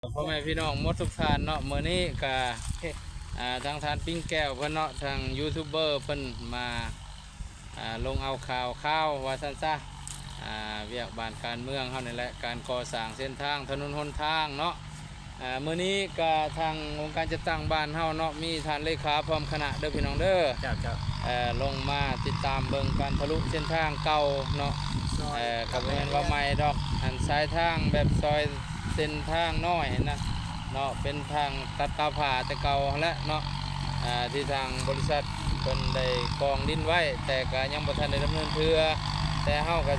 พ่อแม่พี่น้องหมดทุกท่านเนาะมื้อนี้ก็ทางทานปิ้งแก้วเพิ่นเนาะทางยูทูบเบอร์เพิ่นมาลงเอาข่าวว่าซั่นซะเวียกบ้านการเมืองเฮานี่แหละการก่อสร้างเส้นทางถนนหนทางเนาะมื้อนี้ก็ทางองค์การจัดตั้งบ้านเฮาเนาะมีท่านเลขาพร้อมคณะเด้อพี่น้องเด้อลงมาติดตามเบิ่งการทะลุเส้นทางเก่าเนาะก็บ่แม่นว่าใหม่ดอกอันสายทางแบบซอยเส้นทางน้อยนะเนาะเป็นทางตัดตาผ่าแต่เก่าแล้วเนาะที่ทางบริษัทเพิ่นได้กองดินไว้แต่ก็ยังบ่ทันได้ดำเนินเทื่อแต่เฮาก็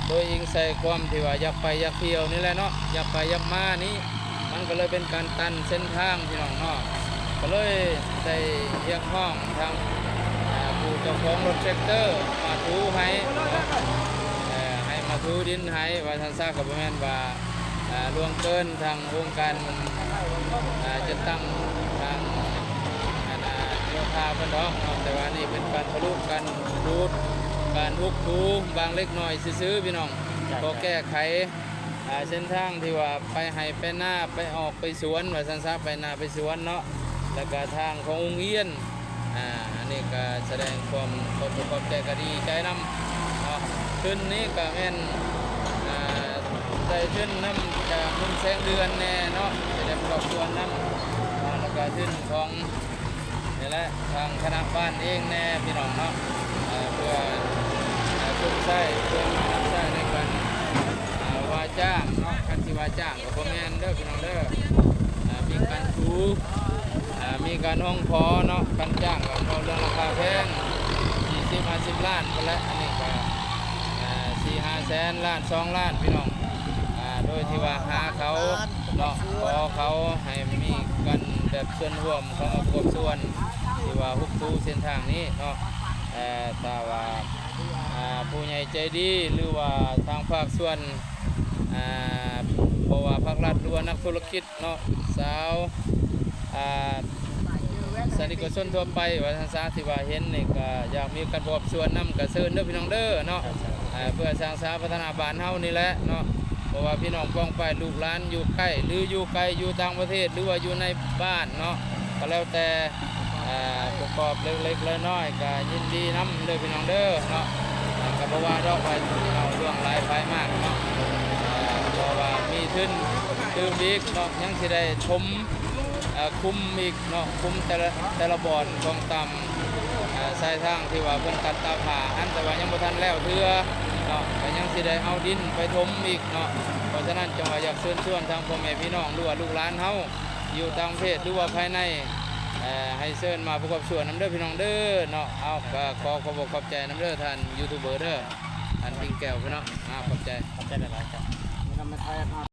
โดยอิงใส่ความที่ว่าอยากไปอยากเที่ยวนี่แหละเนาะอยากไปอยากมานี้มันก็เลยเป็นการตันเส้นทางพี่น้องเนาะก็เลยได้เรียกร้องทางผู้เจ้าของรถแทรกเตอร์มาทูให้มาทูดินให้ว่าท่านทราบกับบ่แม่นว่าล่วงเกินทางวงการจะตั้งทางโยธาเพิ่นดอกแต่ว่านี่เป็นการทะลุการรูดการฮุกทูบางเล็กน้อยซื้อพี่น้องก็แก้ไขเส้นทางที่ว่าไปให้ไปหน้าไปออกไปสวนว่าท่านทราบไปหน้าไปสวนเนาะแล้วก็ทางขององค์เอียนอันนี้ก็แสดงความขอบใจก็ดีใจนำเนาะขึ้นนี้ก็แม่นได้ขึ้นน้ำจากนุ่มแสงเดือนแน่เนาะจะได้ประกอบส่วนน้ำแล้วก็ขึ้นของนี่แหละทางคณะบ้านเองแน่พี่น้องเนาะเพื่อชุดใช้เพื่อมารับใช้ในการว่าจ้างเนาะการที่ว่าจ้างกับพ่อแม่เด้อพี่น้องเด้อมีการถูมีการห้องพอเนาะการจ้างกับเราเรื่องราคาแพง40-50 ล้านไปแล้วอันนี้ก็4-5 แสนล้าน2 ล้านพี่น้องโดยที่ว่าหาเขาเนาะขอเขาให้มีกันแบบส่วนร่วมเข้ามาประกอบส่วนที่ว่าฮุกทูเส้นทางนี้เนาะแต่ว่าผู้ใหญ่ใจดีหรือว่าทางภาคส่วนเพราะว่าภาครัฐหรือว่านักธุรกิจเนาะสาวสาธารณชนทั่วไปว่าทางสาที่ว่าเห็นนี่ก็อยากมีการประกอบส่วนนำกระเซินเด้อพี่น้องเด้อเนาะเพื่อสร้างสาพัฒนาบ้านเฮานี่แหละเนาะเพราะว่าพี่น้องป้องไปลูกหลานอยู่ใกล้หรืออยู่ไกลอยู่ต่างประเทศหรือว่าอยู่ในบ้านเนาะก็แล้วแต่ประกอบเล็กๆน้อยๆก็ยินดีนำเด้อพี่น้องเด้อเนาะก็บ่ว่าดอกไปเอาเรื่องหลายภายมากเนาะเพราะว่ามีทุนตื่มอีกเนาะยังสิได้ชมคุมอีกเนาะคุมแต่ละบ่อนของต่ำสายทางที่ว่าเพิ่นตัดตาผ่าอันแต่ว่ายังบ่ทันแล้วเทื่อเนาะก็ยังสิได้เอาดินไปถมอีกเนาะเพราะฉะนั้นจังว่าอยากเชิญชวนทางพ่อแม่พี่น้องหรือว่าลูกหลานเฮาอยู่ต่างประเทศหรือว่าภายในให้เชิญมาประกอบส่วนน้ำเด้อพี่น้องเด้อเนาะเอาก็ขอบอกขอบใจน้ำเด้อท่านยูทูบเบอร์เด้อท่านปิงแก้วพี่น้องขอบใจหลายๆครับ